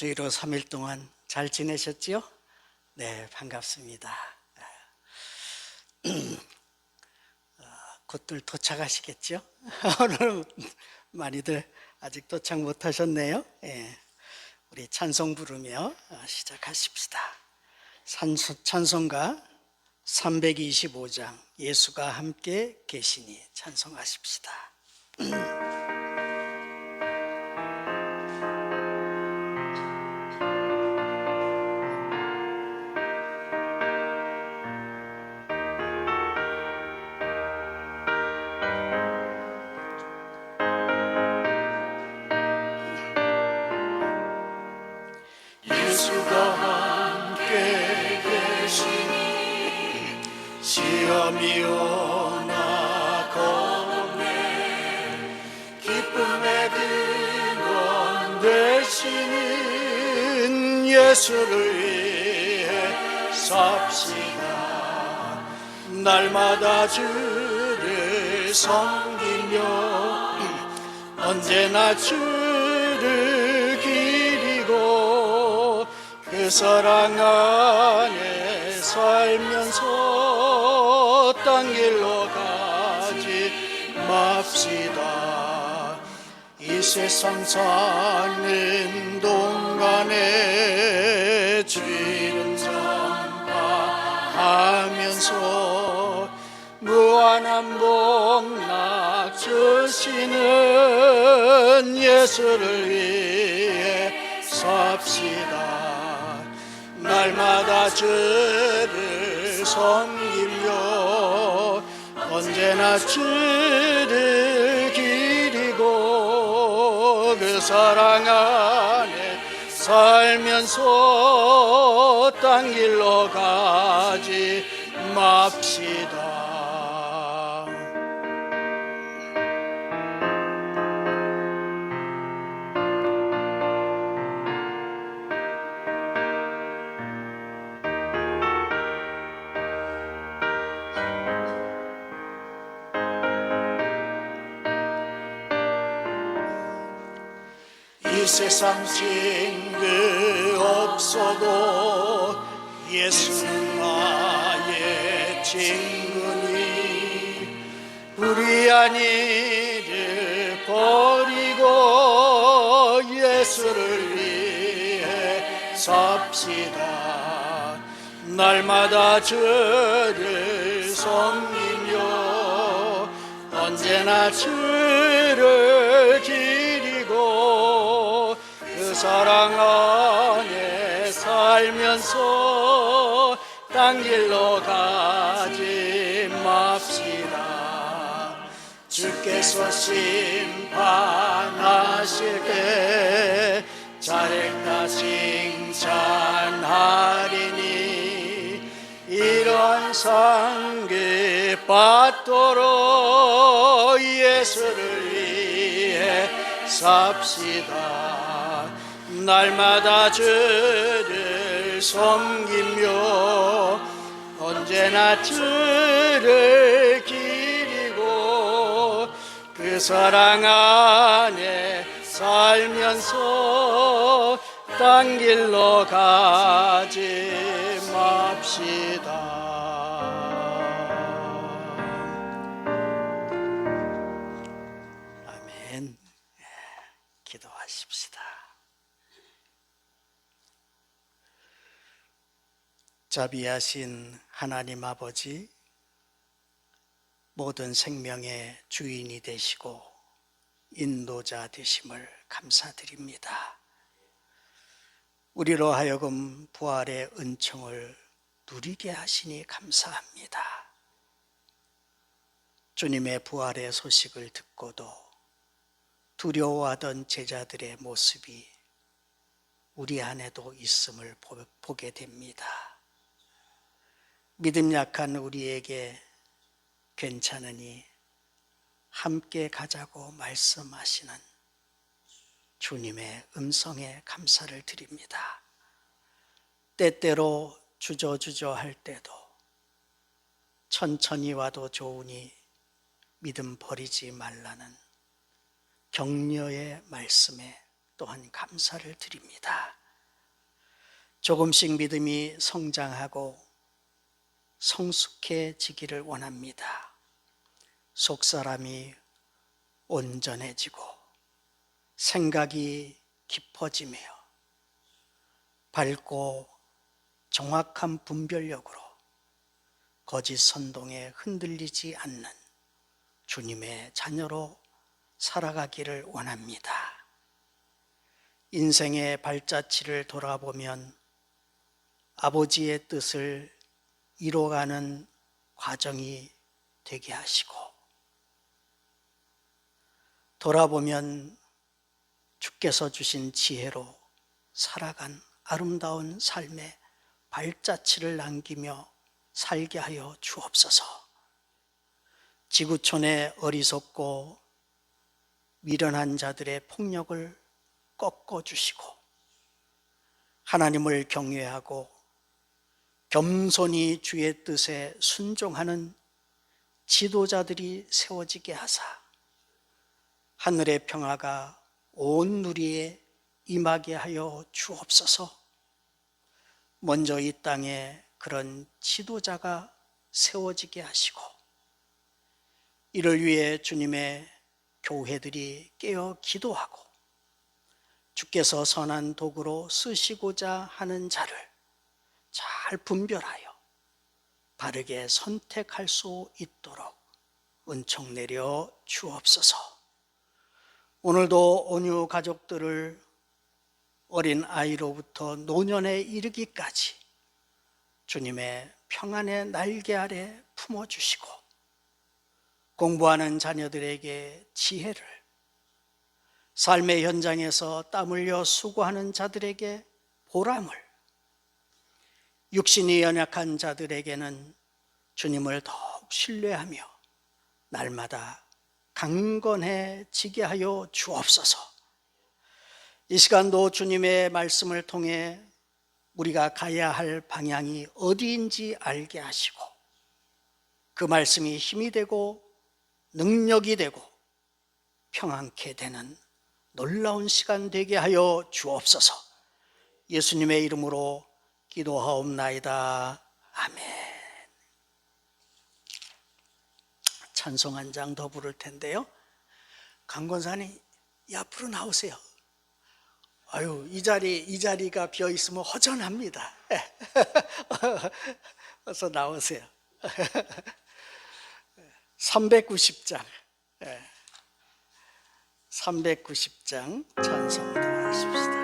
주일로 3일 동안 잘 지내셨지요? 네, 반갑습니다. 곧들 도착하시겠죠? 오늘 많이들 아직 도착 못 하셨네요. 우리 찬송 부르며 시작하십시다. 찬송가 325장 예수가 함께 계시니 찬송하십시다. 예수가 함께 계시니 시험이 오나 겁없네 기쁨의 근원 되시는 예수를 위해 삽시다. 날마다 주를 섬기며 언제나 주를 기리고 그 사랑 안에 살면서 딴 길로 가지 맙시다. 이 세상 사는 동안에 주름 전파하면서 무한한 복락 주시는 예수를 위해 삽시다. 날마다 주를 섬기며 언제나 주를 기리고 그 사랑 안에 살면서 딴 길로 가지 맙시다. 이 세상 친구 없어도 예수는 나의 친구니 불의한 이를 버리고 예수를 위해 삽시다. 날마다 주를 섬기며 언제나 주를 기리고 그 사랑 안에 살면서 딴 길로 가지 맙시다. 주께서 심판하실 때 잘했다 칭찬하리니 이런 상급 받도록 예수를 위해 삽시다. 날마다 주를 섬기며 언제나 주를 기리고 그 사랑 안에 살면서 딴 길로 가지 맙시다. 아멘. 기도하십시다. 자비하신 하나님 아버지, 모든 생명의 주인이 되시고 인도자 되심을 감사드립니다. 우리로 하여금 부활의 은총을 누리게 하시니 감사합니다. 주님의 부활의 소식을 듣고도 두려워하던 제자들의 모습이 우리 안에도 있음을 보게 됩니다. 믿음 약한 우리에게 괜찮으니 함께 가자고 말씀하시는 주님의 음성에 감사를 드립니다. 때때로 주저주저 할 때도 천천히 와도 좋으니 믿음 버리지 말라는 격려의 말씀에 또한 감사를 드립니다. 조금씩 믿음이 성장하고 성숙해지기를 원합니다. 속사람이 온전해지고 생각이 깊어지며 밝고 정확한 분별력으로 거짓 선동에 흔들리지 않는 주님의 자녀로 살아가기를 원합니다. 인생의 발자취를 돌아보면 아버지의 뜻을 이뤄가는 과정이 되게 하시고, 돌아보면 주께서 주신 지혜로 살아간 아름다운 삶의 발자취를 남기며 살게 하여 주옵소서. 지구촌의 어리석고 미련한 자들의 폭력을 꺾어주시고, 하나님을 경외하고 겸손히 주의 뜻에 순종하는 지도자들이 세워지게 하사 하늘의 평화가 온 누리에 임하게 하여 주옵소서. 먼저 이 땅에 그런 지도자가 세워지게 하시고, 이를 위해 주님의 교회들이 깨어 기도하고 주께서 선한 도구로 쓰시고자 하는 자를 잘 분별하여 바르게 선택할 수 있도록 은총 내려 주옵소서. 오늘도 온유 가족들을 어린 아이로부터 노년에 이르기까지 주님의 평안의 날개 아래 품어주시고, 공부하는 자녀들에게 지혜를, 삶의 현장에서 땀 흘려 수고하는 자들에게 보람을, 육신이 연약한 자들에게는 주님을 더욱 신뢰하며 날마다 강건해지게 하여 주옵소서. 이 시간도 주님의 말씀을 통해 우리가 가야 할 방향이 어디인지 알게 하시고, 그 말씀이 힘이 되고 능력이 되고 평안케 되는 놀라운 시간 되게 하여 주옵소서. 예수님의 이름으로 기도하옵나이다. 아멘. 찬송 한 장 더 부를 텐데요. 강권사님, 이 앞으로 나오세요. 아유, 이 자리가 비어 있으면 허전합니다. 어서 나오세요. 390장, 390장 찬송 더 하십시다.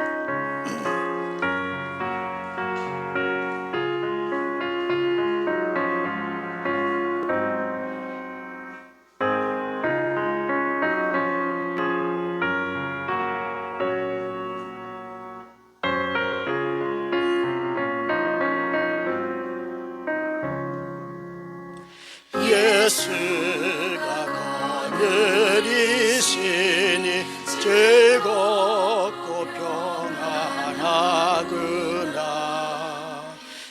예수가 거느리시니 즐겁고 평안하구나.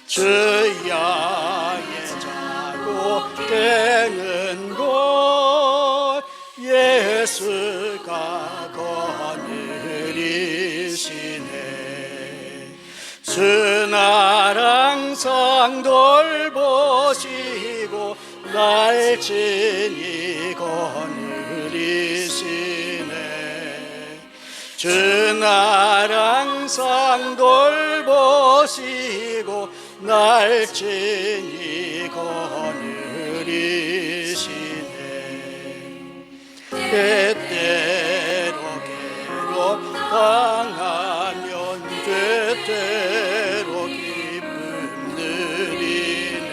주야의 자고 되는 곳 예수가 거느리시네. 주 날 항상 돌보시고 날 친히 거느리시네. 주 날 항상 돌보시고 날 친히 거느리시네. 때때로 괴롭당하면 때때로 기쁨 누리네.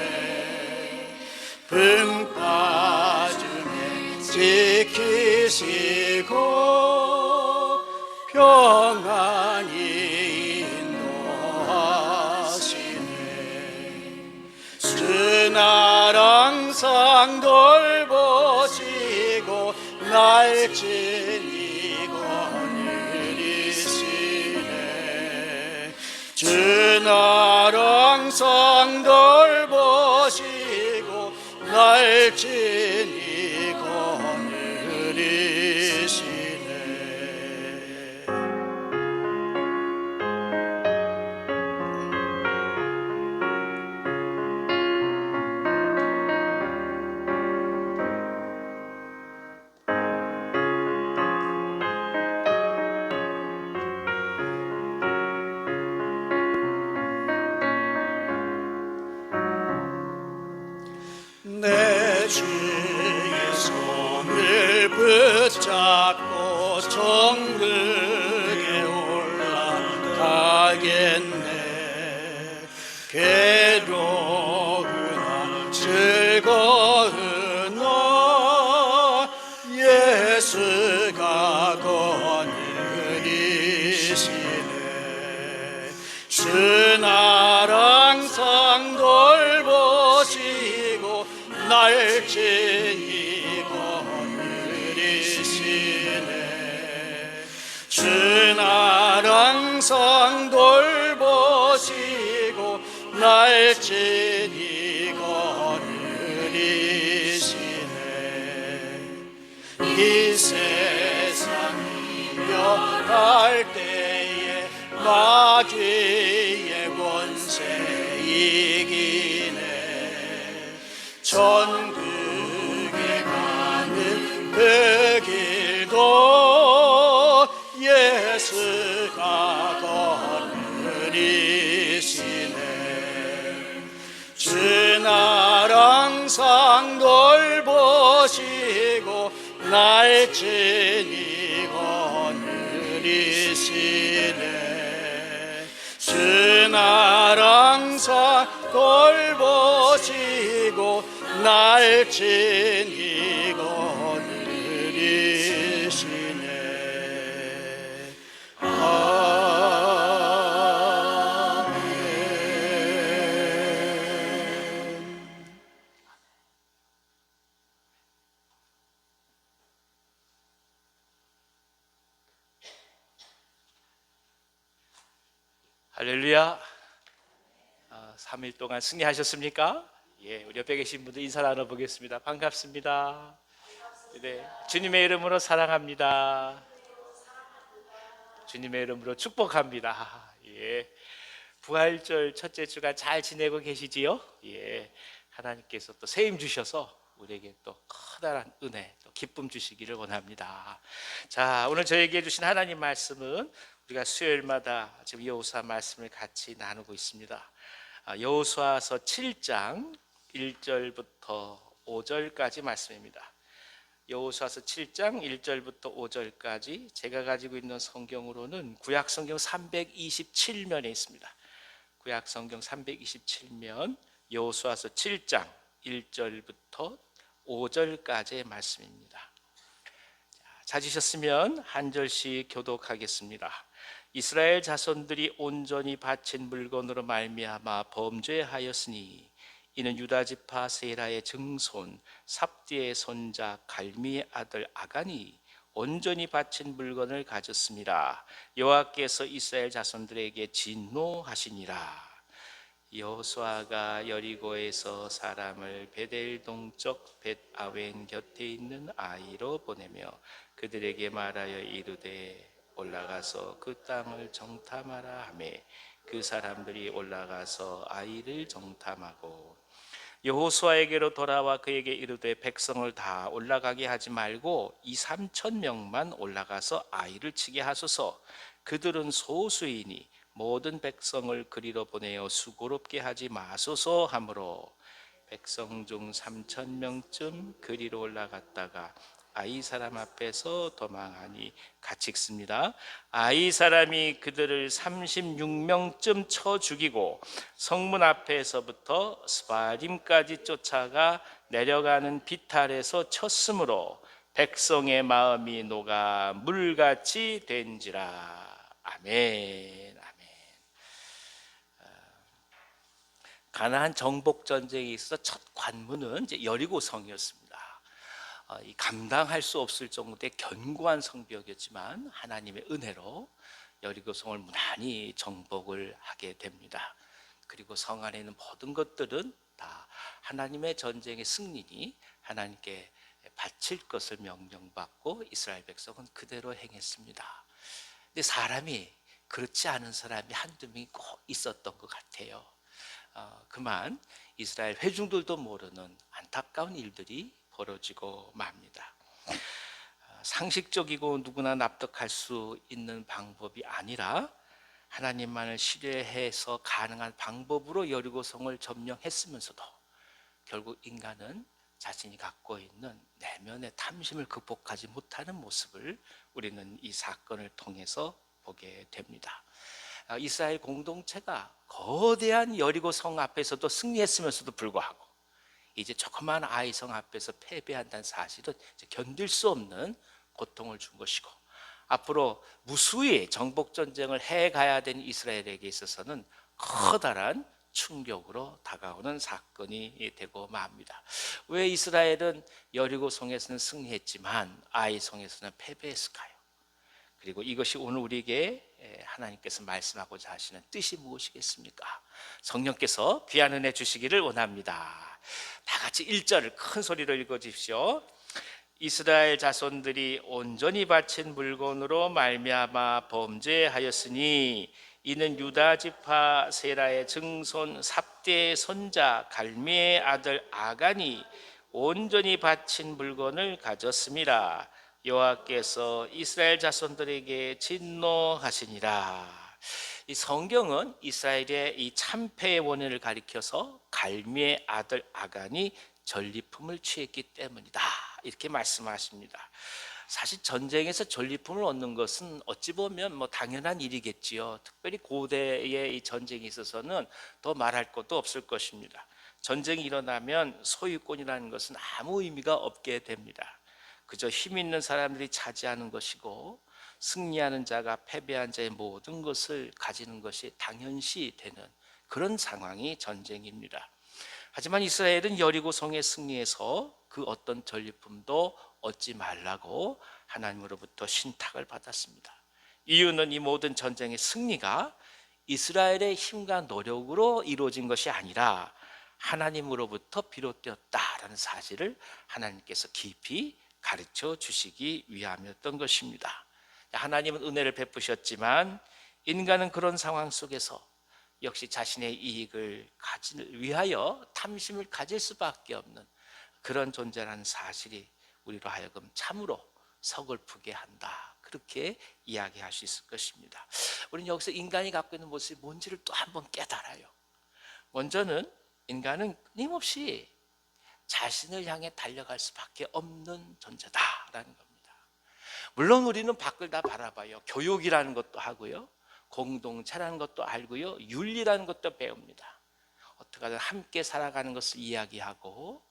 분 빠짐에 지키시고 평안히 인도하시네. 주 날 항상 돌보시고 날 친히 거느리시네. 주 날 항상 돌보시고 날 친히 거느리시네. 내 주의 손을 붙잡고 정릉에 올라가겠네. 괴로우나 즐거우나 예수가 거느리시네. 주 나를 항상 돌보시고 날 친히 거느리시네. 주 나를 항상 돌보시고 날 친히 거느리시네. 이 세상 이별할 때에 마귀의 권세 이기네. 천국에 가는 그 길도 예수가 거느리시네. 주 나를 항상 돌보시고 날 친히 거느리시네. 주 나를 항상 돌보시고 날 친히 거느리시네. 아멘. 할렐루야. 3일 동안 승리하셨습니까? 예, 우리 옆에 계신 분들 인사 나눠보겠습니다. 반갑습니다. 네, 주님의 이름으로 사랑합니다. 주님의 이름으로 축복합니다. 예, 부활절 첫째 주간 잘 지내고 계시지요? 예, 하나님께서 또 새 힘 주셔서 우리에게 또 커다란 은혜, 또 기쁨 주시기를 원합니다. 자, 오늘 저에게 주신 하나님 말씀은 우리가 수요일마다 지금 여호수아 말씀을 같이 나누고 있습니다. 여호수아서 7장 1절부터 5절까지 말씀입니다. 여호수아서 7장 1절부터 5절까지 제가 가지고 있는 성경으로는 구약 성경 327면에 있습니다. 구약 성경 327면 여호수아서 7장 1절부터 5절까지의 말씀입니다. 찾으셨으면 한 절씩 교독하겠습니다. 이스라엘 자손들이 온전히 바친 물건으로 말미암아 범죄하였으니 이는 유다 지파 세라의 증손 삽디의 손자 갈미의 아들 아간이 온전히 바친 물건을 가졌습니다. 여호와께서 이스라엘 자손들에게 진노하시니라. 여호수아가 여리고에서 사람을 베델 동쪽 벳아웬 곁에 있는 아이로 보내며 그들에게 말하여 이르되 올라가서 그 땅을 정탐하라 하매 그 사람들이 올라가서 아이를 정탐하고 여호수아에게로 돌아와 그에게 이르되 백성을 다 올라가게 하지 말고 2-3천 명만 올라가서 아이를 치게 하소서. 그들은 소수이니 모든 백성을 그리로 보내어 수고롭게 하지 마소서 하므로 백성 중 3천 명쯤 그리로 올라갔다가 아이 사람 앞에서 도망하니 같이 읽습니다. 아이 사람이 그들을 36명쯤 쳐 죽이고 성문 앞에서부터 스바림까지 쫓아가 내려가는 비탈에서 쳤으므로 백성의 마음이 녹아 물같이 된지라. 아멘. 아멘. 가나안 정복 전쟁에 있어서 첫 관문은 이제 여리고성이었습니다. 감당할 수 없을 정도의 견고한 성벽이었지만 하나님의 은혜로 여리고성을 무난히 정복을 하게 됩니다. 그리고 성 안에 있는 모든 것들은 다 하나님의 전쟁의 승리니 하나님께 바칠 것을 명령받고 이스라엘 백성은 그대로 행했습니다. 근데 사람이 그렇지 않은 사람이 한두 명이 꼭 있었던 것 같아요. 그만 이스라엘 회중들도 모르는 안타까운 일들이 벌어지고 맙니다. 상식적이고 누구나 납득할 수 있는 방법이 아니라 하나님만을 신뢰해서 가능한 방법으로 여리고성을 점령했으면서도 결국 인간은 자신이 갖고 있는 내면의 탐심을 극복하지 못하는 모습을 우리는 이 사건을 통해서 보게 됩니다. 이스라엘 공동체가 거대한 여리고 성 앞에서도 승리했으면서도 불구하고 이제 조그만 아이 성 앞에서 패배한다는 사실은 이제 견딜 수 없는 고통을 준 것이고, 앞으로 무수히 정복 전쟁을 해가야 되는 이스라엘에게 있어서는 커다란 충격으로 다가오는 사건이 되고 맙니다. 왜 이스라엘은 여리고 성에서는 승리했지만 아이 성에서는 패배했을까요? 그리고 이것이 오늘 우리에게 하나님께서 말씀하고자 하시는 뜻이 무엇이겠습니까? 성령께서 귀한 은혜 주시기를 원합니다. 다 같이 1절을 큰 소리로 읽어 주십시오. 이스라엘 자손들이 온전히 바친 물건으로 말미암아 범죄하였으니 이는 유다 지파 세라의 증손 삽대의 손자 갈미의 아들 아간이 온전히 바친 물건을 가졌습니다. 여호와께서 이스라엘 자손들에게 진노하시니라. 이 성경은 이스라엘의 이 참패의 원인을 가리켜서 갈미의 아들 아간이 전리품을 취했기 때문이다, 이렇게 말씀하십니다. 사실 전쟁에서 전리품을 얻는 것은 어찌 보면 당연한 일이겠지요. 특별히 고대의 이 전쟁에 있어서는 더 말할 것도 없을 것입니다. 전쟁이 일어나면 소유권이라는 것은 아무 의미가 없게 됩니다. 그저 힘 있는 사람들이 차지하는 것이고 승리하는 자가 패배한 자의 모든 것을 가지는 것이 당연시 되는 그런 상황이 전쟁입니다. 하지만 이스라엘은 여리고성의 승리에서 그 어떤 전리품도 얻지 말라고 하나님으로부터 신탁을 받았습니다. 이유는 이 모든 전쟁의 승리가 이스라엘의 힘과 노력으로 이루어진 것이 아니라 하나님으로부터 비롯되었다라는 사실을 하나님께서 깊이 가르쳐 주시기 위함이었던 것입니다. 하나님은 은혜를 베푸셨지만 인간은 그런 상황 속에서 역시 자신의 이익을 위하여 탐심을 가질 수밖에 없는 그런 존재라는 사실이 우리로 하여금 참으로 서글프게 한다, 그렇게 이야기할 수 있을 것입니다. 우리는 여기서 인간이 갖고 있는 모습이 뭔지를 또 한번 깨달아요. 먼저는 인간은 끊임없이 자신을 향해 달려갈 수밖에 없는 존재다라는 겁니다. 물론 우리는 밖을 다 바라봐요. 교육이라는 것도 하고요, 공동체라는 것도 알고요, 윤리라는 것도 배웁니다. 어떻게 하든 함께 살아가는 것을 이야기하고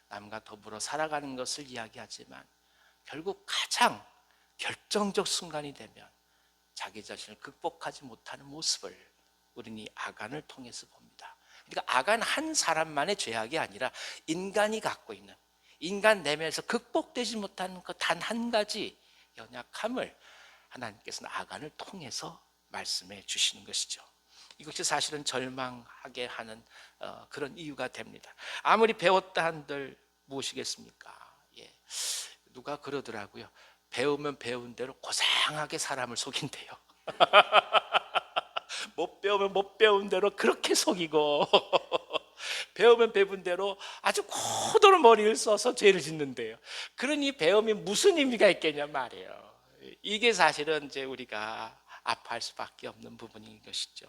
남과 더불어 살아가는 것을 이야기하지만 결국 가장 결정적 순간이 되면 자기 자신을 극복하지 못하는 모습을 우리는 이 아간을 통해서 봅니다. 그러니까 아간 한 사람만의 죄악이 아니라 인간이 갖고 있는, 인간 내면에서 극복되지 못하는 그 단 한 가지 연약함을 하나님께서는 아간을 통해서 말씀해 주시는 것이죠. 이것이 사실은 절망하게 하는 그런 이유가 됩니다. 아무리 배웠다 한들 무엇이겠습니까? 누가 그러더라고요. 배우면 배운 대로 고상하게 사람을 속인대요. 못 배우면 못 배운 대로 그렇게 속이고 배우면 배운 대로 아주 고도로 머리를 써서 죄를 짓는데요. 그러니 배움이 무슨 의미가 있겠냐 말이에요. 이게 사실은 이제 우리가 아파할 수밖에 없는 부분인 것이죠.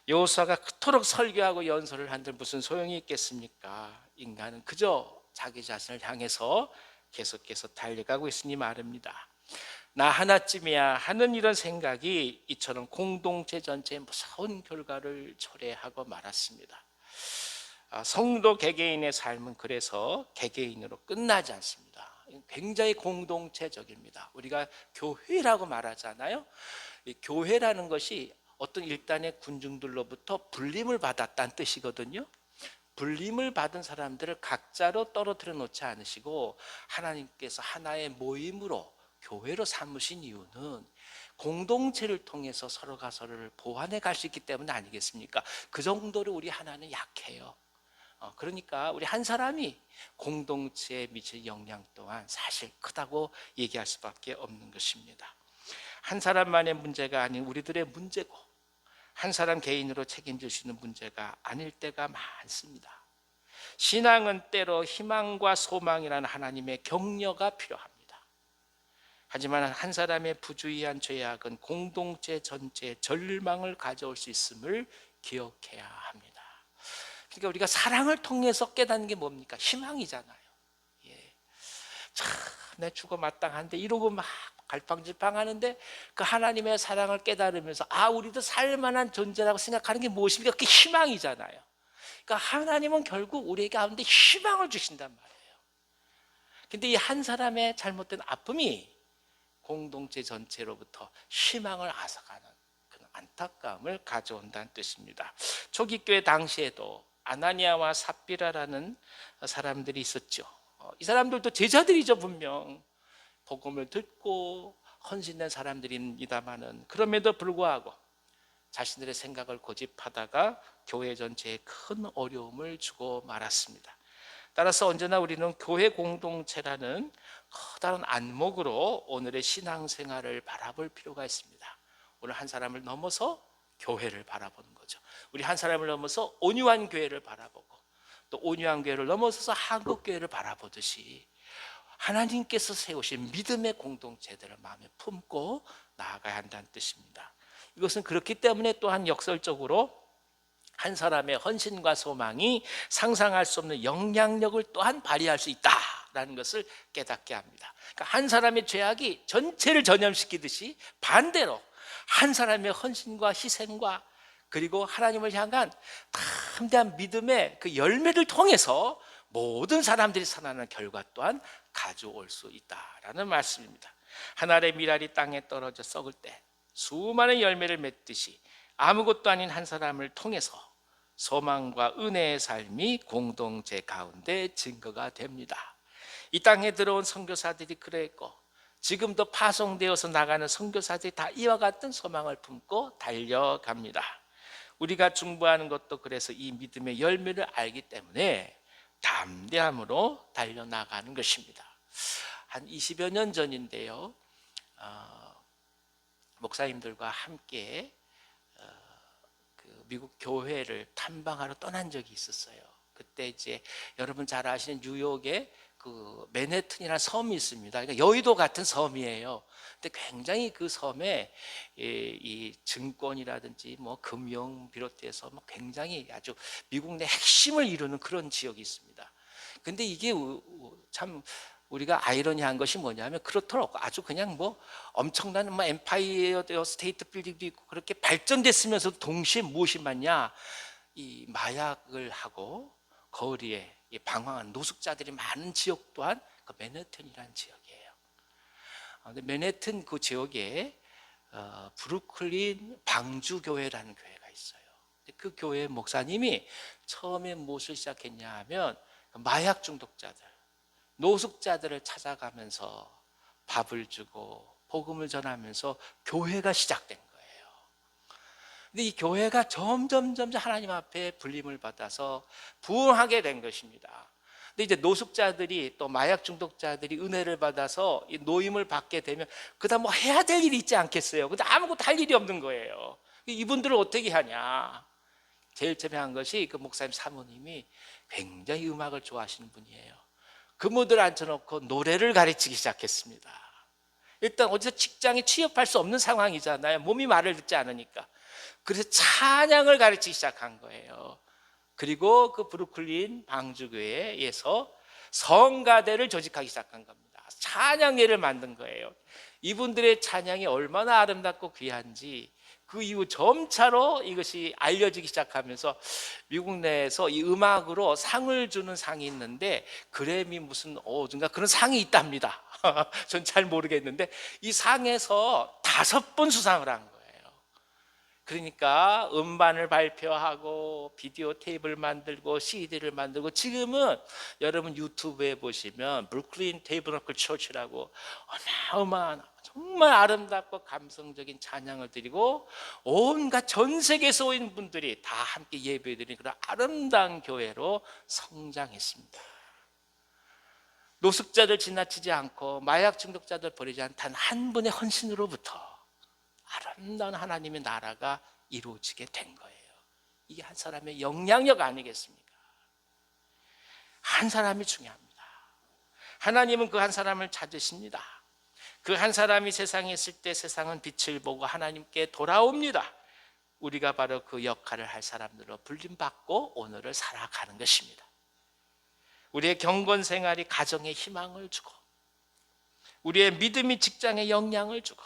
여호수아가 그토록 설교하고 연설을 한들 무슨 소용이 있겠습니까? 인간은 그저 자기 자신을 향해서 계속해서 달려가고 있으니 말입니다. 나 하나쯤이야 하는 이런 생각이 이처럼 공동체 전체에 무서운 결과를 초래하고 말았습니다. 성도 개개인의 삶은 그래서 개개인으로 끝나지 않습니다. 굉장히 공동체적입니다. 우리가 교회라고 말하잖아요. 이 교회라는 것이 어떤 일단의 군중들로부터 불림을 받았다는 뜻이거든요. 불림을 받은 사람들을 각자로 떨어뜨려 놓지 않으시고 하나님께서 하나의 모임으로 교회로 삼으신 이유는 공동체를 통해서 서로가 서로를 보완해 갈 수 있기 때문 아니겠습니까? 그 정도로 우리 하나는 약해요. 그러니까 우리 한 사람이 공동체에 미칠 영향 또한 사실 크다고 얘기할 수밖에 없는 것입니다. 한 사람만의 문제가 아닌 우리들의 문제고 한 사람 개인으로 책임질 수 있는 문제가 아닐 때가 많습니다. 신앙은 때로 희망과 소망이라는 하나님의 격려가 필요합니다. 하지만 한 사람의 부주의한 죄악은 공동체 전체에 절망을 가져올 수 있음을 기억해야 합니다. 그러니까 우리가 사랑을 통해서 깨닫는 게 뭡니까? 희망이잖아요. 예. 참, 내 죽어 마땅한데 이러고 막 갈팡질팡하는데 그 하나님의 사랑을 깨달으면서 우리도 살만한 존재라고 생각하는 게 무엇입니까? 그게 희망이잖아요. 그러니까 하나님은 결국 우리 가운데 희망을 주신단 말이에요. 근데 이 한 사람의 잘못된 아픔이 공동체 전체로부터 희망을 앗아가는 그런 안타까움을 가져온다는 뜻입니다. 초기 교회 당시에도 아나니아와 삽비라라는 사람들이 있었죠. 이 사람들도 제자들이죠. 분명 복음을 듣고 헌신된 사람들입니다마는 그럼에도 불구하고 자신들의 생각을 고집하다가 교회 전체에 큰 어려움을 주고 말았습니다. 따라서 언제나 우리는 교회 공동체라는 커다란 안목으로 오늘의 신앙생활을 바라볼 필요가 있습니다. 오늘 한 사람을 넘어서 교회를 바라보는 거죠. 우리 한 사람을 넘어서 온유한 교회를 바라보고 또 온유한 교회를 넘어서서 한국교회를 바라보듯이 하나님께서 세우신 믿음의 공동체들을 마음에 품고 나아가야 한다는 뜻입니다. 이것은 그렇기 때문에 또한 역설적으로 한 사람의 헌신과 소망이 상상할 수 없는 영향력을 또한 발휘할 수 있다라는 것을 깨닫게 합니다. 그러니까 한 사람의 죄악이 전체를 전염시키듯이 반대로 한 사람의 헌신과 희생과 그리고 하나님을 향한 담대한 믿음의 그 열매를 통해서 모든 사람들이 살아나는 결과 또한 가져올 수 있다라는 말씀입니다. 한 알의 밀알이 땅에 떨어져 썩을 때 수많은 열매를 맺듯이 아무것도 아닌 한 사람을 통해서 소망과 은혜의 삶이 공동체 가운데 증거가 됩니다. 이 땅에 들어온 선교사들이 그랬고 지금도 파송되어서 나가는 선교사들이 다 이와 같은 소망을 품고 달려갑니다. 우리가 중보하는 것도 그래서 이 믿음의 열매를 알기 때문에 담대함으로 달려나가는 것입니다. 한 20여 년 전인데요, 목사님들과 함께 그 미국 교회를 탐방하러 떠난 적이 있었어요. 그때 이제 여러분 잘 아시는 뉴욕에 그 맨해튼이라는 섬이 있습니다. 그러니까 여의도 같은 섬이에요. 근데 굉장히 그 섬에 이 증권이라든지 뭐 금융 비롯해서 뭐 굉장히 아주 미국 내 핵심을 이루는 그런 지역이 있습니다. 근데 이게 참 우리가 아이러니한 것이 뭐냐면 그렇더라고. 아주 그냥 뭐 엄청난 뭐 엠파이어 스테이트 빌딩도 있고 그렇게 발전됐으면서 동시에 무엇이 많냐, 이 마약을 하고 거리에 방황한 노숙자들이 많은 지역 또한 그 맨해튼이라는 지역이에요. 근데 맨해튼 그 지역에 브루클린 방주교회라는 교회가 있어요. 그 교회 목사님이 처음에 무엇을 시작했냐 하면 마약 중독자들, 노숙자들을 찾아가면서 밥을 주고 복음을 전하면서 교회가 시작된 거예요. 근데 이 교회가 점점 하나님 앞에 불림을 받아서 부흥하게 된 것입니다. 근데 이제 노숙자들이 또 마약 중독자들이 은혜를 받아서 이 노임을 받게 되면 그다음 뭐 해야 될 일이 있지 않겠어요? 근데 아무것도 할 일이 없는 거예요. 이분들을 어떻게 하냐? 제일 처음에 한 것이 그 목사님 사모님이 굉장히 음악을 좋아하시는 분이에요. 그분들 앉혀놓고 노래를 가르치기 시작했습니다. 일단 어디서 직장에 취업할 수 없는 상황이잖아요. 몸이 말을 듣지 않으니까. 그래서 찬양을 가르치기 시작한 거예요. 그리고 그 브루클린 방주교회에서 성가대를 조직하기 시작한 겁니다. 찬양회를 만든 거예요. 이분들의 찬양이 얼마나 아름답고 귀한지 그 이후 점차로 이것이 알려지기 시작하면서 미국 내에서 이 음악으로 상을 주는 상이 있는데 그래미 무슨 어딘가 그런 상이 있답니다. 전 잘 모르겠는데 이 상에서 5번 수상을 한 거예요. 그러니까 음반을 발표하고 비디오 테이프를 만들고 CD를 만들고 지금은 여러분 유튜브에 보시면 브루클린 테이블너클 처치라고 어마어마한 정말 아름답고 감성적인 찬양을 드리고 온갖 전 세계에서 오는 분들이 다 함께 예배드리는 그런 아름다운 교회로 성장했습니다. 노숙자들 지나치지 않고 마약 중독자들 버리지 않은 단 한 분의 헌신으로부터 아름다운 하나님의 나라가 이루어지게 된 거예요. 이게 한 사람의 영향력 아니겠습니까? 한 사람이 중요합니다. 하나님은 그 한 사람을 찾으십니다. 그 한 사람이 세상에 있을 때 세상은 빛을 보고 하나님께 돌아옵니다. 우리가 바로 그 역할을 할 사람들로 불림받고 오늘을 살아가는 것입니다. 우리의 경건 생활이 가정에 희망을 주고, 우리의 믿음이 직장에 영향을 주고,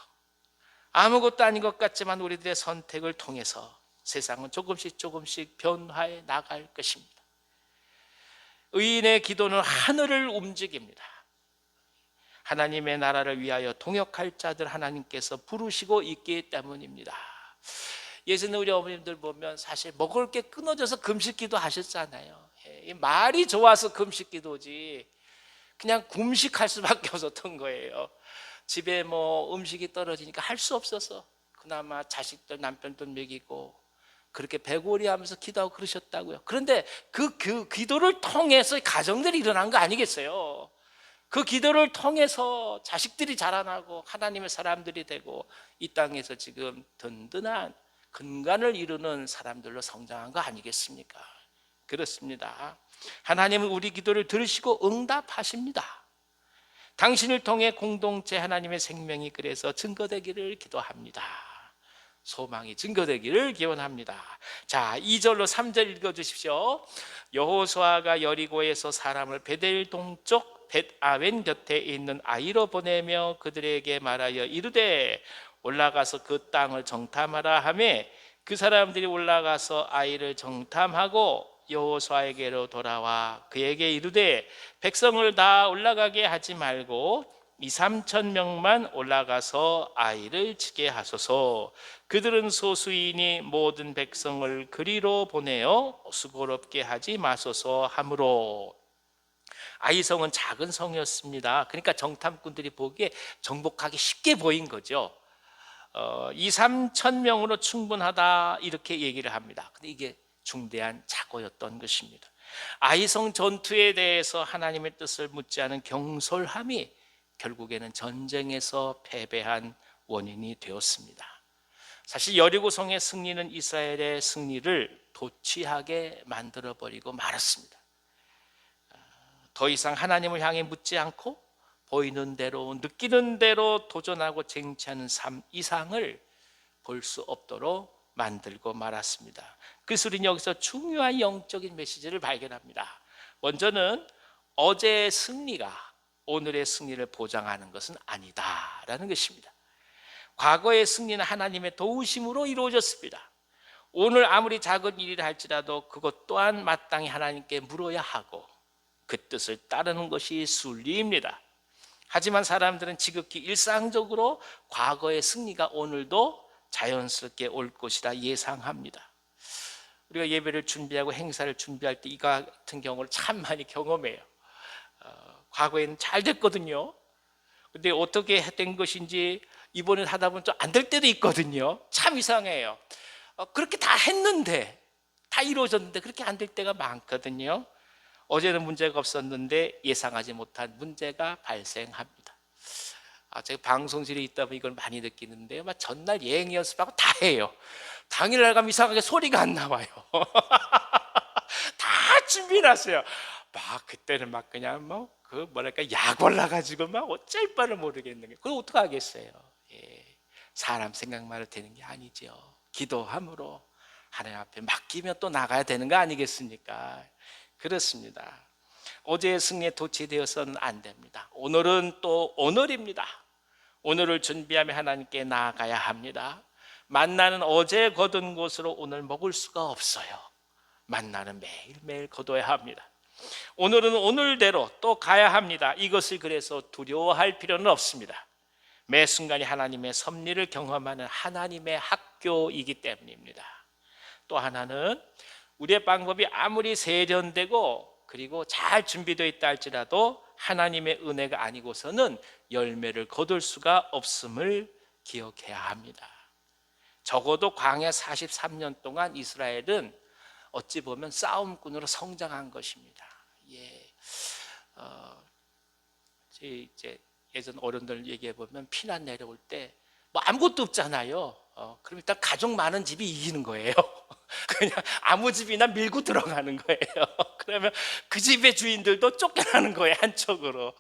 아무것도 아닌 것 같지만 우리들의 선택을 통해서 세상은 조금씩 변화해 나갈 것입니다. 의인의 기도는 하늘을 움직입니다. 하나님의 나라를 위하여 동역할 자들 하나님께서 부르시고 있기 때문입니다. 예전에 우리 어머님들 보면 사실 먹을 게 끊어져서 금식기도 하셨잖아요. 말이 좋아서 금식기도지 그냥 금식할 수밖에 없었던 거예요. 집에 뭐 음식이 떨어지니까 할 수 없어서 그나마 자식들 남편들 먹이고 그렇게 배고리 하면서 기도하고 그러셨다고요. 그런데 그 기도를 통해서 가정들이 일어난 거 아니겠어요? 그 기도를 통해서 자식들이 자라나고 하나님의 사람들이 되고 이 땅에서 지금 든든한 근간을 이루는 사람들로 성장한 거 아니겠습니까? 그렇습니다. 하나님은 우리 기도를 들으시고 응답하십니다. 당신을 통해 공동체 하나님의 생명이 그래서 증거되기를 기도합니다. 소망이 증거되기를 기원합니다. 자, 2절로 3절 읽어주십시오. 여호수아가 여리고에서 사람을 베델 동쪽 벳아웬 곁에 있는 아이로 보내며 그들에게 말하여 이르되 올라가서 그 땅을 정탐하라 하매 그 사람들이 올라가서 아이를 정탐하고 여호수아에게로 돌아와 그에게 이르되 백성을 다 올라가게 하지 말고 2-3천 명만 올라가서 아이를 치게 하소서. 그들은 소수이니 모든 백성을 그리로 보내어 수고롭게 하지 마소서 하므로. 아이성은 작은 성이었습니다. 그러니까 정탐꾼들이 보기에 정복하기 쉽게 보인 거죠. 2-3천 명으로 충분하다 이렇게 얘기를 합니다. 근데 이게 중대한 착오였던 것입니다. 아이성 전투에 대해서 하나님의 뜻을 묻지 않은 경솔함이 결국에는 전쟁에서 패배한 원인이 되었습니다. 사실 여리고성의 승리는 이스라엘의 승리를 도취하게 만들어버리고 말았습니다. 더 이상 하나님을 향해 묻지 않고 보이는 대로 느끼는 대로 도전하고 쟁취하는 삶 이상을 볼 수 없도록 만들고 말았습니다. 그래서 우리는 여기서 중요한 영적인 메시지를 발견합니다. 먼저는 어제의 승리가 오늘의 승리를 보장하는 것은 아니다라는 것입니다. 과거의 승리는 하나님의 도우심으로 이루어졌습니다. 오늘 아무리 작은 일이라 할지라도 그것 또한 마땅히 하나님께 물어야 하고 그 뜻을 따르는 것이 순리입니다. 하지만 사람들은 지극히 일상적으로 과거의 승리가 오늘도 자연스럽게 올 것이라 예상합니다. 우리가 예배를 준비하고 행사를 준비할 때 이 같은 경우를 참 많이 경험해요. 과거에는 잘 됐거든요. 근데 어떻게 된 것인지 이번에 하다 보면 좀 안 될 때도 있거든요. 참 이상해요. 그렇게 다 했는데 다 이루어졌는데 그렇게 안 될 때가 많거든요. 어제는 문제가 없었는데 예상하지 못한 문제가 발생합니다. 제가 방송실에 있다 보면 이걸 많이 느끼는데요. 막 전날 예행 연습하고 다 해요. 당일날 가면 이상하게 소리가 안 나와요. 다 준비해놨어요. 막 그때는 막 그냥 약 올라가지고 막 어쩔 바를 모르겠는 거예요. 그걸 어떻게 하겠어요? 사람 생각만을 되는 게 아니죠. 기도함으로 하나님 앞에 맡기면 또 나가야 되는 거 아니겠습니까? 그렇습니다. 어제의 승리에 도취되어서는 안 됩니다. 오늘은 또 오늘입니다. 오늘을 준비하며 하나님께 나아가야 합니다. 만나는 어제 거둔 곳으로 오늘 먹을 수가 없어요. 만나는 매일매일 거둬야 합니다. 오늘은 오늘대로 또 가야 합니다. 이것을 그래서 두려워할 필요는 없습니다. 매 순간이 하나님의 섭리를 경험하는 하나님의 학교이기 때문입니다. 또 하나는 우리의 방법이 아무리 세련되고 그리고 잘 준비되어 있다 할지라도 하나님의 은혜가 아니고서는 열매를 거둘 수가 없음을 기억해야 합니다. 적어도 광야 43년 동안 이스라엘은 어찌 보면 싸움꾼으로 성장한 것입니다. 이제 예전 어른들 얘기해 보면 피난 내려올 때 뭐 아무것도 없잖아요. 그럼 일단 가족 많은 집이 이기는 거예요. 그냥 아무 집이나 밀고 들어가는 거예요. 그러면 그 집의 주인들도 쫓겨나는 거예요, 한쪽으로.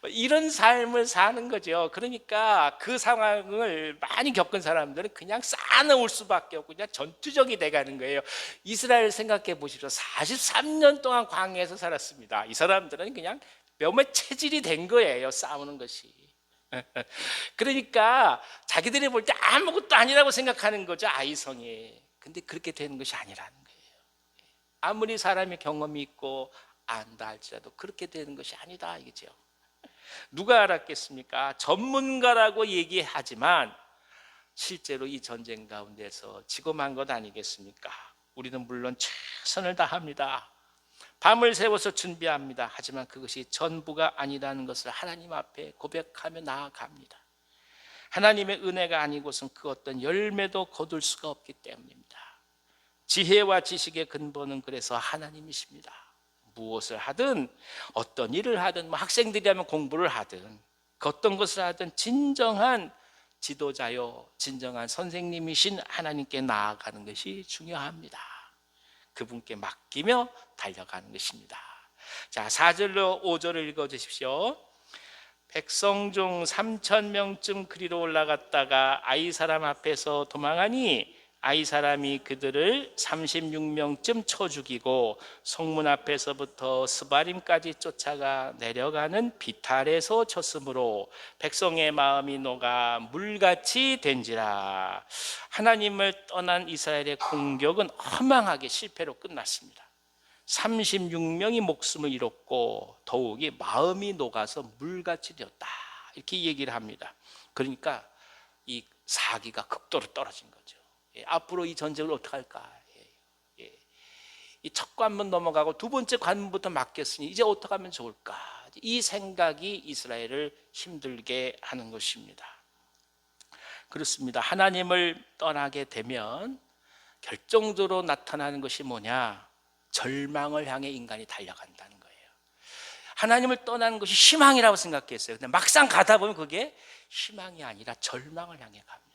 이런 삶을 사는 거죠. 그러니까 그 상황을 많이 겪은 사람들은 그냥 쌓아놓을 수밖에 없고 그냥 전투적이 돼가는 거예요. 이스라엘 생각해 보십시오. 43년 동안 광야에서 살았습니다. 이 사람들은 그냥 몸에 체질이 된 거예요. 싸우는 것이. 그러니까 자기들이 볼 때 아무것도 아니라고 생각하는 거죠. 아이성이. 근데 그렇게 되는 것이 아니라는 거예요. 아무리 사람의 경험이 있고 안다 할지라도 그렇게 되는 것이 아니다 이거죠. 누가 알았겠습니까? 전문가라고 얘기하지만 실제로 이 전쟁 가운데서 지고 만 것 아니겠습니까? 우리는 물론 최선을 다합니다. 밤을 새워서 준비합니다. 하지만 그것이 전부가 아니라는 것을 하나님 앞에 고백하며 나아갑니다. 하나님의 은혜가 아니고선 그 어떤 열매도 거둘 수가 없기 때문입니다. 지혜와 지식의 근본은 그래서 하나님이십니다. 무엇을 하든 어떤 일을 하든 학생들이라면 공부를 하든 그 어떤 것을 하든 진정한 지도자요 진정한 선생님이신 하나님께 나아가는 것이 중요합니다. 그분께 맡기며 달려가는 것입니다. 자, 4절로 5절을 읽어주십시오. 백성 중 3,000명쯤 그리로 올라갔다가 아이 사람 앞에서 도망하니 아이 사람이 그들을 36명쯤 쳐 죽이고 성문 앞에서부터 스바림까지 쫓아가 내려가는 비탈에서 쳤으므로 백성의 마음이 녹아 물같이 된지라. 하나님을 떠난 이스라엘의 공격은 허망하게 실패로 끝났습니다. 36명이 목숨을 잃었고 더욱이 마음이 녹아서 물같이 되었다 이렇게 얘기를 합니다. 그러니까 이 사기가 극도로 떨어진 거죠. 앞으로 이 전쟁을 어떻게 할까? 이 첫 관문 넘어가고 두 번째 관문부터 막혔으니 이제 어떻게 하면 좋을까? 이 생각이 이스라엘을 힘들게 하는 것입니다. 그렇습니다. 하나님을 떠나게 되면 결정적으로 나타나는 것이 뭐냐? 절망을 향해 인간이 달려간다는 거예요. 하나님을 떠나는 것이 희망이라고 생각했어요. 근데 막상 가다 보면 그게 희망이 아니라 절망을 향해 갑니다.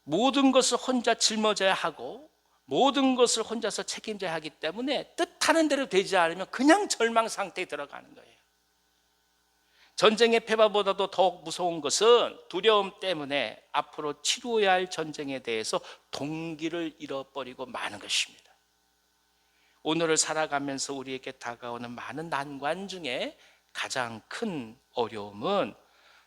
모든 것을 혼자 짊어져야 하고 모든 것을 혼자서 책임져야 하기 때문에 뜻하는 대로 되지 않으면 그냥 절망 상태에 들어가는 거예요. 전쟁의 패배보다도 더욱 무서운 것은 두려움 때문에 앞으로 치루어야 할 전쟁에 대해서 동기를 잃어버리고 마는 것입니다. 오늘을 살아가면서 우리에게 다가오는 많은 난관 중에 가장 큰 어려움은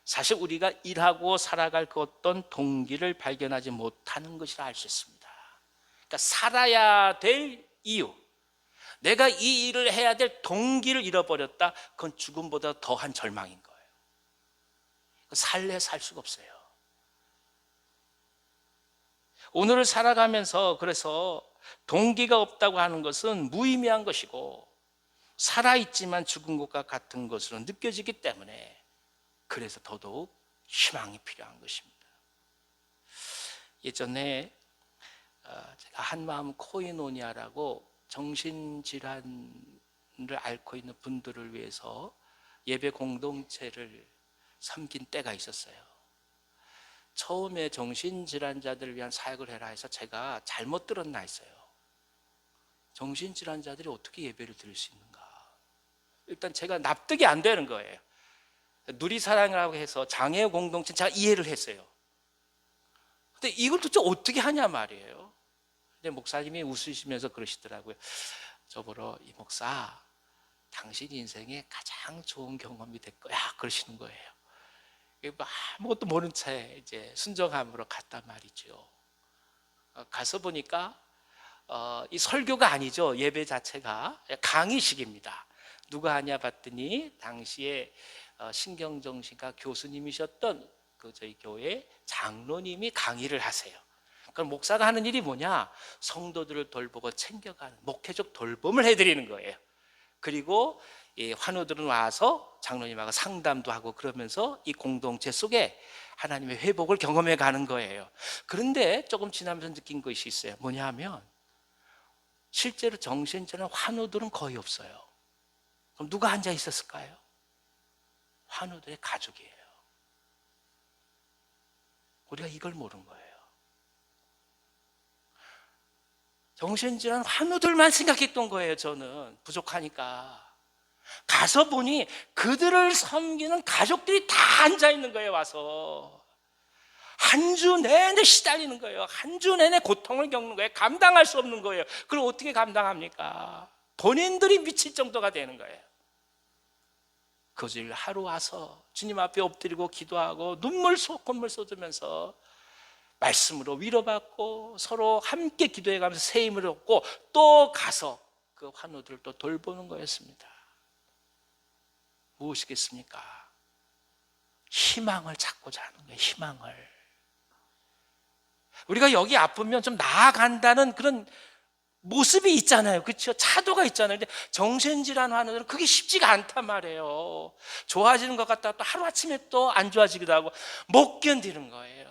사실 우리가 일하고 살아갈 그 어떤 동기를 발견하지 못하는 것이라 할 수 있습니다. 그러니까 살아야 될 이유, 내가 이 일을 해야 될 동기를 잃어버렸다. 그건 죽음보다 더한 절망인 거예요. 살래 살 수가 없어요. 오늘을 살아가면서 그래서 동기가 없다고 하는 것은 무의미한 것이고 살아있지만 죽은 것과 같은 것으로 느껴지기 때문에 그래서 더더욱 희망이 필요한 것입니다. 예전에 제가 한마음 코이노니아라고 정신질환을 앓고 있는 분들을 위해서 예배 공동체를 섬긴 때가 있었어요. 처음에 정신질환자들을 위한 사역을 해라 해서 제가 잘못 들었나 했어요. 정신질환자들이 어떻게 예배를 드릴 수 있는가? 일단 제가 납득이 안 되는 거예요. 누리사랑이라고 해서 장애 공동체 제가 이해를 했어요. 근데 이걸 도대체 어떻게 하냐 말이에요. 근데 목사님이 웃으시면서 그러시더라고요. 저보러 이 목사, 당신 인생에 가장 좋은 경험이 될 거야 그러시는 거예요. 아무것도 모른 채 이제 순정함으로 갔단 말이죠. 가서 보니까 이 설교가 아니죠. 예배 자체가 강의식입니다. 누가 하냐 봤더니 당시에 신경정신과 교수님이셨던 그 저희 교회 장로님이 강의를 하세요. 그럼 목사가 하는 일이 뭐냐? 성도들을 돌보고 챙겨가는 목회적 돌봄을 해드리는 거예요. 그리고 이 환우들은 와서 장로님하고 상담도 하고 그러면서 이 공동체 속에 하나님의 회복을 경험해 가는 거예요. 그런데 조금 지나면서 느낀 것이 있어요. 뭐냐 하면 실제로 정신질환 환우들은 거의 없어요. 그럼 누가 앉아 있었을까요? 환우들의 가족이에요. 우리가 이걸 모르는 거예요. 정신질환 환우들만 생각했던 거예요. 저는 부족하니까. 가서 보니 그들을 섬기는 가족들이 다 앉아 있는 거예요. 와서 한 주 내내 시달리는 거예요. 한 주 내내 고통을 겪는 거예요. 감당할 수 없는 거예요. 그걸 어떻게 감당합니까? 본인들이 미칠 정도가 되는 거예요. 그 주일 하루 와서 주님 앞에 엎드리고 기도하고 콧물 쏟으면서 말씀으로 위로받고 서로 함께 기도해가면서 새 힘을 얻고 또 가서 그 환우들을 또 돌보는 거였습니다. 무엇이겠습니까? 희망을 찾고자 하는 거예요. 희망을. 우리가 여기 아프면 좀 나아간다는 그런 모습이 있잖아요. 그렇죠? 차도가 있잖아요. 근데 정신질환 환우들은 그게 쉽지가 않단 말이에요. 좋아지는 것 같다가 또 하루아침에 또 안 좋아지기도 하고 못 견디는 거예요.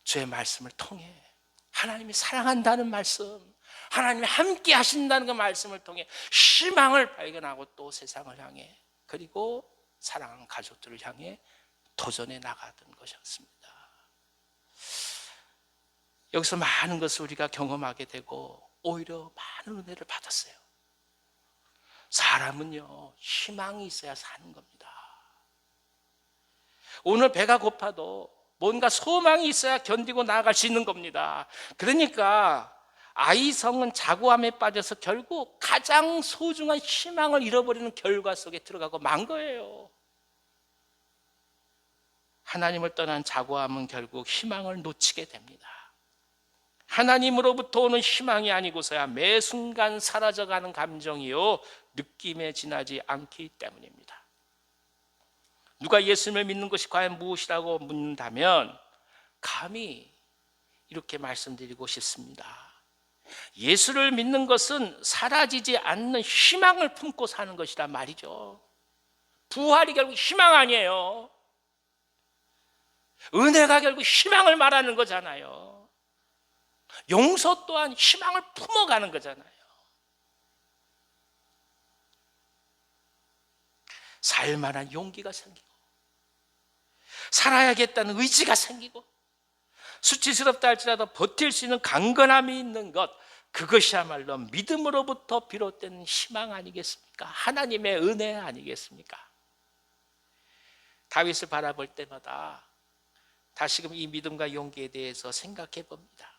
주의 말씀을 통해 하나님이 사랑한다는 말씀, 하나님이 함께 하신다는 그 말씀을 통해 희망을 발견하고 또 세상을 향해 그리고 사랑하는 가족들을 향해 도전해 나가던 것이었습니다. 여기서 많은 것을 우리가 경험하게 되고 오히려 많은 은혜를 받았어요. 사람은요, 희망이 있어야 사는 겁니다. 오늘 배가 고파도 뭔가 소망이 있어야 견디고 나아갈 수 있는 겁니다. 그러니까 아이성은 자고함에 빠져서 결국 가장 소중한 희망을 잃어버리는 결과 속에 들어가고 만 거예요. 하나님을 떠난 자고함은 결국 희망을 놓치게 됩니다. 하나님으로부터 오는 희망이 아니고서야 매 순간 사라져가는 감정이요 느낌에 지나지 않기 때문입니다. 누가 예수님을 믿는 것이 과연 무엇이라고 묻는다면 감히 이렇게 말씀드리고 싶습니다. 예수를 믿는 것은 사라지지 않는 희망을 품고 사는 것이란 말이죠. 부활이 결국 희망 아니에요. 은혜가 결국 희망을 말하는 거잖아요. 용서 또한 희망을 품어가는 거잖아요. 살만한 용기가 생기고 살아야겠다는 의지가 생기고 수치스럽다 할지라도 버틸 수 있는 강건함이 있는 것, 그것이야말로 믿음으로부터 비롯된 희망 아니겠습니까? 하나님의 은혜 아니겠습니까? 다윗을 바라볼 때마다 다시금 이 믿음과 용기에 대해서 생각해 봅니다.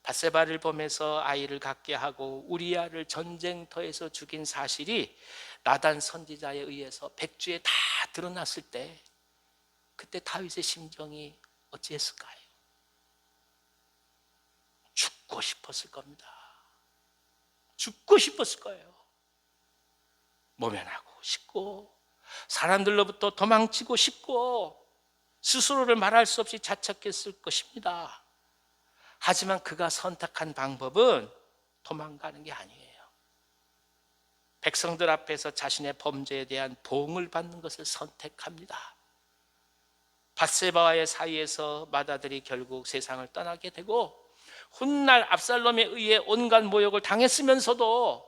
밧세바를 보면서 아이를 갖게 하고 우리아를 전쟁터에서 죽인 사실이 나단 선지자에 의해서 백주에 다 드러났을 때 그때 다윗의 심정이 어찌했을까요? 죽고 싶었을 겁니다. 죽고 싶었을 거예요. 모면하고 싶고 사람들로부터 도망치고 싶고 스스로를 말할 수 없이 자책했을 것입니다. 하지만 그가 선택한 방법은 도망가는 게 아니에요. 백성들 앞에서 자신의 범죄에 대한 보응을 받는 것을 선택합니다. 밧세바와의 사이에서 맏아들이 결국 세상을 떠나게 되고 훗날 압살롬에 의해 온갖 모욕을 당했으면서도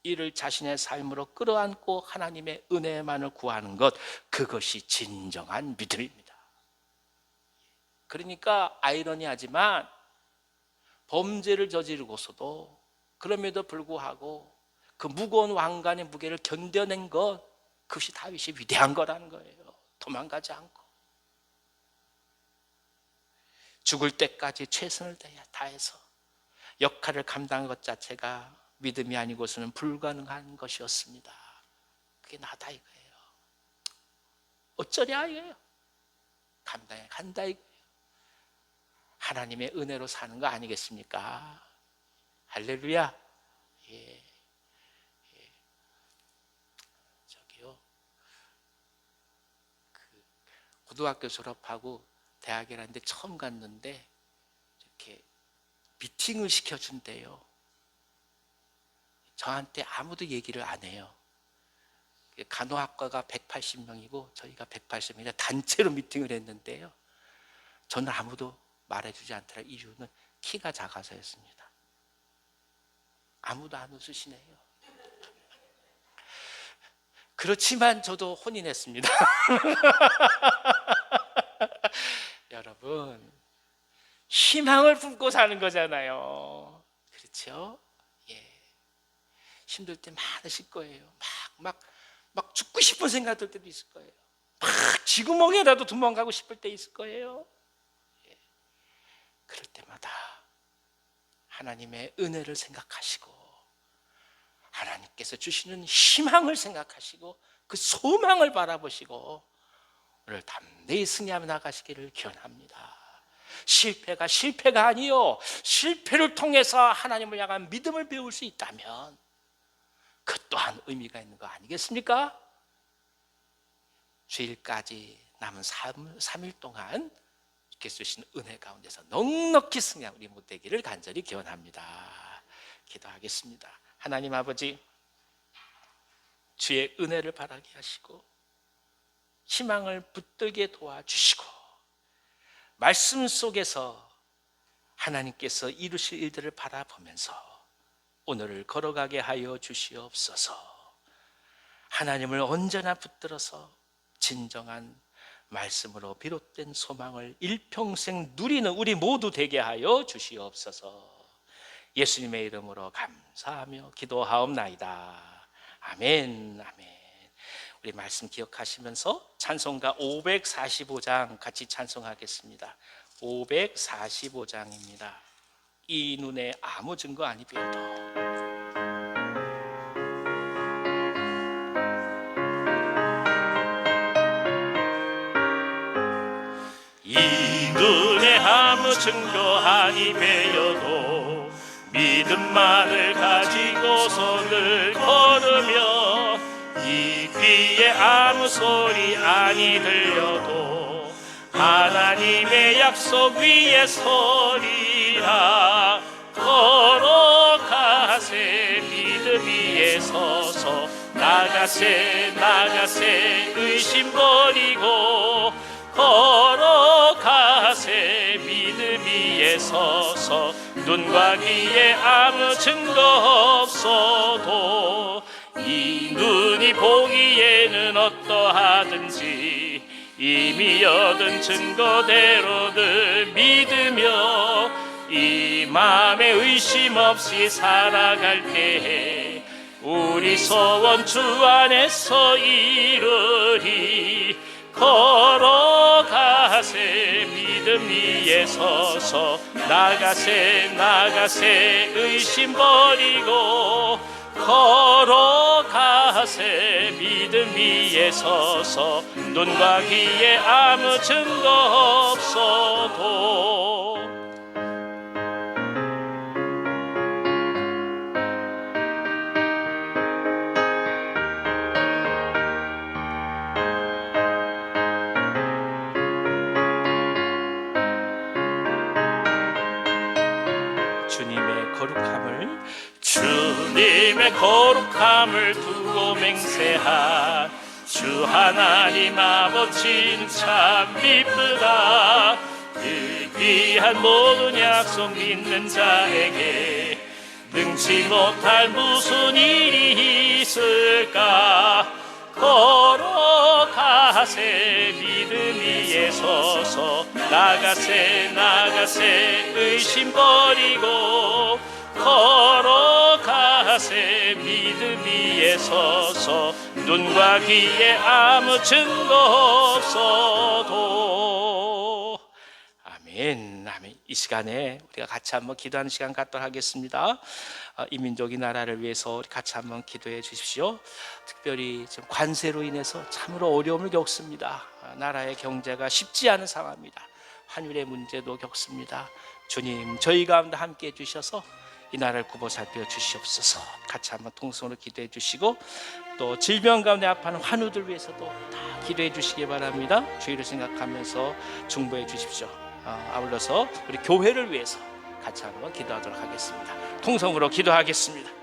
이를 자신의 삶으로 끌어안고 하나님의 은혜만을 구하는 것, 그것이 진정한 믿음입니다. 그러니까 아이러니하지만 범죄를 저지르고서도 그럼에도 불구하고 그 무거운 왕관의 무게를 견뎌낸 것, 그것이 다윗이 위대한 거라는 거예요. 도망가지 않고 죽을 때까지 최선을 다해서 역할을 감당한 것 자체가 믿음이 아니고서는 불가능한 것이었습니다. 그게 나다 이거예요. 어쩌랴 이거예요. 감당해 간다 이거예요. 하나님의 은혜로 사는 거 아니겠습니까? 할렐루야. 예. 저기요. 고등학교 졸업하고 대학에 갔는데 처음 갔는데 이렇게 미팅을 시켜준대요. 저한테 아무도 얘기를 안 해요. 간호학과가 180명이고 저희가 180명이라 단체로 미팅을 했는데요. 저는 아무도 말해주지 않더라. 이유는 키가 작아서였습니다. 아무도 안 웃으시네요. 그렇지만 저도 혼인했습니다. 여러분, 희망을 품고 사는 거잖아요. 그렇죠? 예. 힘들 때 많으실 거예요. 막 죽고 싶은 생각 들 때도 있을 거예요. 막 쥐구멍에라도 도망가고 싶을 때 있을 거예요. 예. 그럴 때마다 하나님의 은혜를 생각하시고 하나님께서 주시는 희망을 생각하시고 그 소망을 바라보시고 오늘 담대히 승리하며 나가시기를 기원합니다. 실패가 아니요, 실패를 통해서 하나님을 향한 믿음을 배울 수 있다면 그 또한 의미가 있는 거 아니겠습니까? 주일까지 남은 3일 동안 주께서 주신 은혜 가운데서 넉넉히 승리한 우리 모두 되기를 간절히 기원합니다. 기도하겠습니다. 하나님 아버지, 주의 은혜를 바라게 하시고 희망을 붙들게 도와주시고 말씀 속에서 하나님께서 이루실 일들을 바라보면서 오늘을 걸어가게 하여 주시옵소서. 하나님을 언제나 붙들어서 진정한 말씀으로 비롯된 소망을 일평생 누리는 우리 모두 되게 하여 주시옵소서. 예수님의 이름으로 감사하며 기도하옵나이다. 아멘. 아멘. 우리 말씀 기억하시면서 찬송가 545장 같이 찬송하겠습니다. 545장입니다. 이 눈에 아무 증거 아니 비어도. 이 눈에 아무 증거 아니 베어도 믿음만을 가지고 손을 걸으며 이 귀에 아무 소리 아니 들려도 하나님의 약속 위에 서리라. 걸어가세 믿음 위에 서서 나가세 의심 버리고 걸어가세 믿음 위에 서서 눈과 귀에 아무 증거 없어도 이 눈이 보기에는 어떠하든지 이미 얻은 증거대로를 믿으며 이 마음에 의심 없이 살아갈 때에 우리 소원 주 안에서 이루리. 걸어가세 믿음 위에 서서 나가세 의심 버리고 걸어가세 믿음 위에 서서 눈과 귀에 아무 증거 없어도. 주님의 거룩함을 두고 맹세한 주 하나님 아버지는 참 미쁘다. 그 귀한 모든 약속 믿는 자에게 능치 못할 무슨 일이 있을까. 걸어가세 믿음 위에 서서 나가세 의심 버리고 걸어가세 믿음 위에 서서 눈과 귀에 아무 증거 없어도. 아멘. 아멘. 이 시간에 우리가 같이 한번 기도하는 시간 갖도록 하겠습니다. 이 민족 이 나라를 위해서 우리 같이 한번 기도해 주십시오. 특별히 지금 관세로 인해서 참으로 어려움을 겪습니다. 나라의 경제가 쉽지 않은 상황입니다. 환율의 문제도 겪습니다. 주님, 저희 가운데 함께 해 주셔서 이 나라를 굽어 살펴 주시옵소서. 같이 한번 통성으로 기도해 주시고 또 질병 가운데 아파하는 환우들 위해서도 다 기도해 주시기 바랍니다. 주의를 생각하면서 중보해 주십시오. 아울러서 우리 교회를 위해서 같이 한번 기도하도록 하겠습니다. 통성으로 기도하겠습니다.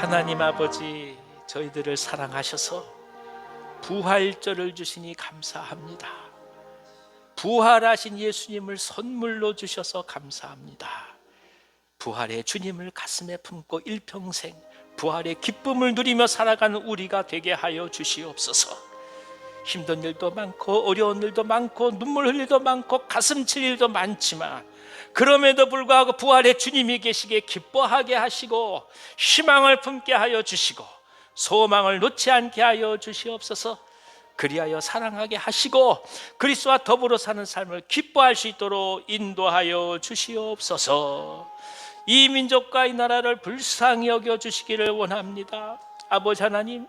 하나님 아버지, 저희들을 사랑하셔서 부활절을 주시니 감사합니다. 부활하신 예수님을 선물로 주셔서 감사합니다. 부활의 주님을 가슴에 품고 일평생 부활의 기쁨을 누리며 살아가는 우리가 되게 하여 주시옵소서. 힘든 일도 많고 어려운 일도 많고 눈물 흘릴 일도 많고 가슴 칠 일도 많지만 그럼에도 불구하고 부활의 주님이 계시기에 기뻐하게 하시고 희망을 품게 하여 주시고 소망을 놓지 않게 하여 주시옵소서. 그리하여 사랑하게 하시고 그리스도와 더불어 사는 삶을 기뻐할 수 있도록 인도하여 주시옵소서. 이 민족과 이 나라를 불쌍히 여겨 주시기를 원합니다. 아버지 하나님,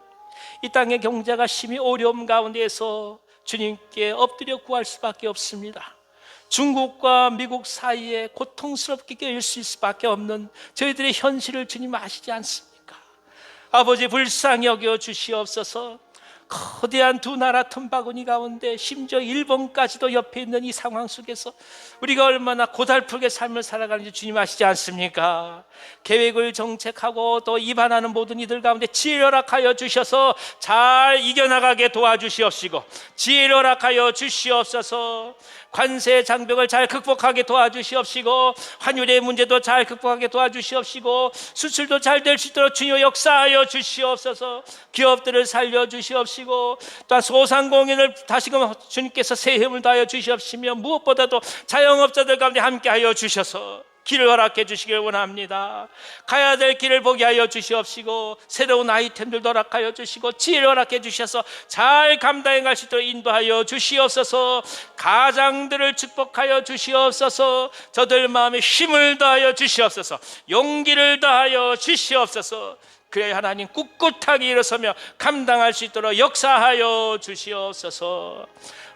이 땅의 경제가 심히 어려움 가운데에서 주님께 엎드려 구할 수밖에 없습니다. 중국과 미국 사이에 고통스럽게 껴일 수 있을 수밖에 없는 저희들의 현실을 주님 아시지 않습니까? 아버지, 불쌍히 여겨 주시옵소서. 거대한 두 나라 틈바구니 가운데 심지어 일본까지도 옆에 있는 이 상황 속에서 우리가 얼마나 고달프게 삶을 살아가는지 주님 아시지 않습니까? 계획을 정책하고 또 입안하는 모든 이들 가운데 지혜를 허락하여 주셔서 잘 이겨나가게 도와주시옵시고 지혜를 허락하여 주시옵소서. 관세 장벽을 잘 극복하게 도와주시옵시고 환율의 문제도 잘 극복하게 도와주시옵시고 수출도 잘 될 수 있도록 주여 역사하여 주시옵소서. 기업들을 살려주시옵시고 또한 소상공인을 다시금 주님께서 새 힘을 다하여 주시옵시며 무엇보다도 자영업자들 가운데 함께하여 주셔서 길을 허락해 주시길 원합니다. 가야 될 길을 보게 하여 주시옵시고 새로운 아이템들도 허락하여 주시고 지혜를 허락해 주셔서 잘 감당해 갈 수 있도록 인도하여 주시옵소서. 가장들을 축복하여 주시옵소서. 저들 마음에 힘을 다하여 주시옵소서. 용기를 다하여 주시옵소서. 그래야 하나님 꿋꿋하게 일어서며 감당할 수 있도록 역사하여 주시옵소서.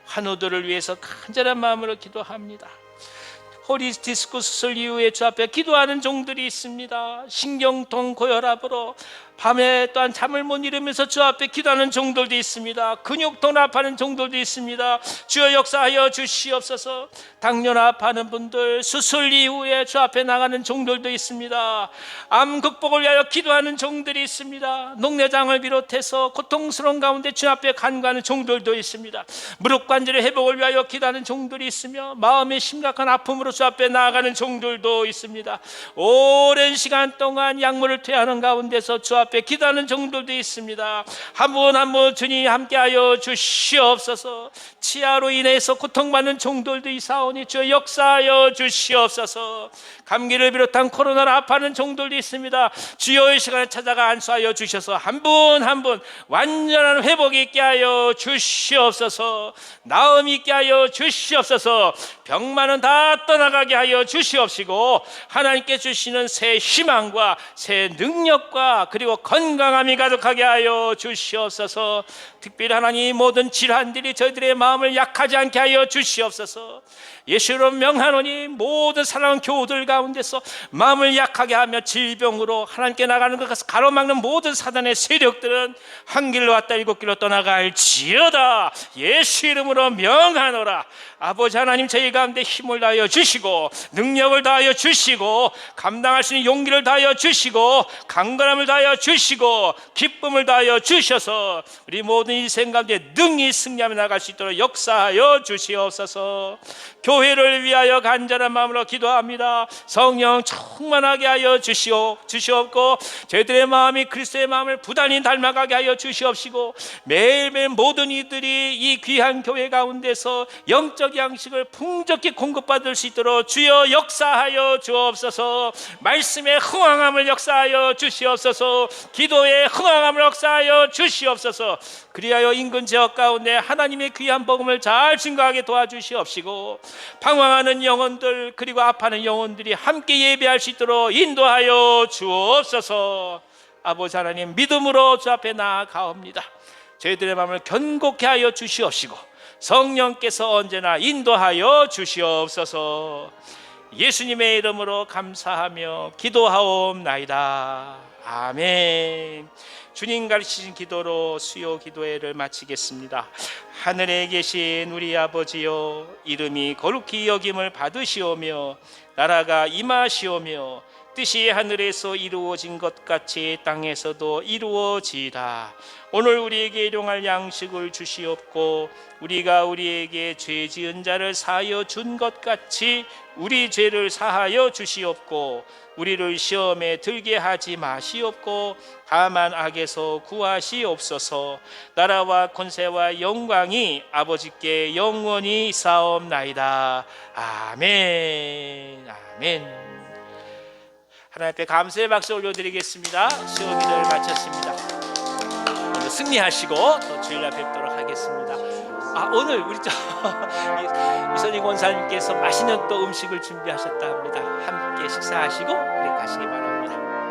환우들을 위해서 간절한 마음으로 기도합니다. 허리 디스크 수술 이후에 주 앞에 기도하는 종들이 있습니다. 신경통 고혈압으로 밤에 또한 잠을 못 이루면서 주 앞에 기도하는 종들도 있습니다. 근육통 아파하는 종들도 있습니다. 주여 역사하여 주시옵소서. 당뇨 아파하는 분들, 수술 이후에 주 앞에 나가는 종들도 있습니다. 암 극복을 위하여 기도하는 종들이 있습니다. 녹내장을 비롯해서 고통스러운 가운데 주 앞에 간구하는 종들도 있습니다. 무릎 관절의 회복을 위하여 기도하는 종들이 있으며 마음의 심각한 아픔으로 주 앞에 나아가는 종들도 있습니다. 오랜 시간 동안 약물을 퇴하는 가운데서 주 앞에 기도하는 종들도 있습니다. 한 분 한 분 주님 함께하여 주시옵소서. 치아로 인해서 고통받는 종들도 있사오니 주여 역사하여 주시옵소서. 감기를 비롯한 코로나로 아파하는 종들도 있습니다. 주여 이 시간에 찾아가 안수하여 주셔서 한 분 한 분 완전한 회복이 있게 하여 주시옵소서. 나음이 있게 하여 주시옵소서. 병만은 다 떠나가게 하여 주시옵시고 하나님께 주시는 새 희망과 새 능력과 그리고 건강함이 가득하게 하여 주시옵소서. 특별히 하나님 모든 질환들이 저희들의 마음을 약하지 않게 하여 주시옵소서. 예수로 명하노니 모든 사랑하는 교우들 가운데서 마음을 약하게 하며 질병으로 하나님께 나가는 것을 가로막는 모든 사단의 세력들은 한 길로 왔다 일곱 길로 떠나갈지어다. 예수 이름으로 명하노라. 아버지 하나님, 저희 가운데 힘을 다하여 주시고 능력을 다하여 주시고 감당할 수 있는 용기를 다하여 주시고 강건함을 다하여 주시고 기쁨을 다하여 주셔서 우리 모든 인생 가운데 능히 승리하며 나갈 수 있도록 역사하여 주시옵소서. 교회를 위하여 간절한 마음으로 기도합니다. 성령 충만하게 하여 주시옵고 저희들의 마음이 그리스도의 마음을 부단히 닮아가게 하여 주시옵시고 매일매일 모든 이들이 이 귀한 교회 가운데서 영적 양식을 풍족히 공급받을 수 있도록 주여 역사하여 주옵소서. 말씀의 흥왕함을 역사하여 주시옵소서. 기도의 흥왕함을 역사하여 주시옵소서. 그리하여 인근 지역 가운데 하나님의 귀한 복음을 잘 증거하게 도와주시옵시고 방황하는 영혼들 그리고 아파하는 영혼들이 함께 예배할 수 있도록 인도하여 주옵소서. 아버지 하나님, 믿음으로 주 앞에 나아가옵니다. 저희들의 마음을 견고케 하여 주시옵시고 성령께서 언제나 인도하여 주시옵소서. 예수님의 이름으로 감사하며 기도하옵나이다. 아멘. 주님 가르치신 기도로 수요 기도회를 마치겠습니다. 하늘에 계신 우리 아버지여, 이름이 거룩히 여김을 받으시오며 나라가 임하시오며 뜻이 하늘에서 이루어진 것 같이 땅에서도 이루어지라. 오늘 우리에게 일용할 양식을 주시옵고 우리가 우리에게 죄 지은 자를 사하여 준 것 같이 우리 죄를 사하여 주시옵고 우리를 시험에 들게 하지 마시옵고 다만 악에서 구하시옵소서. 나라와 권세와 영광이 아버지께 영원히 있사옵나이다. 아멘. 아멘. 하나님 앞에 감사의 박수 올려드리겠습니다. 수요 기도를 마쳤습니다. 오늘 승리하시고 또 주일날 뵙도록 하겠습니다. 오늘 우리 이선희 권사님께서 맛있는 또 음식을 준비하셨다 합니다. 함께 식사하시고 가시기 바랍니다.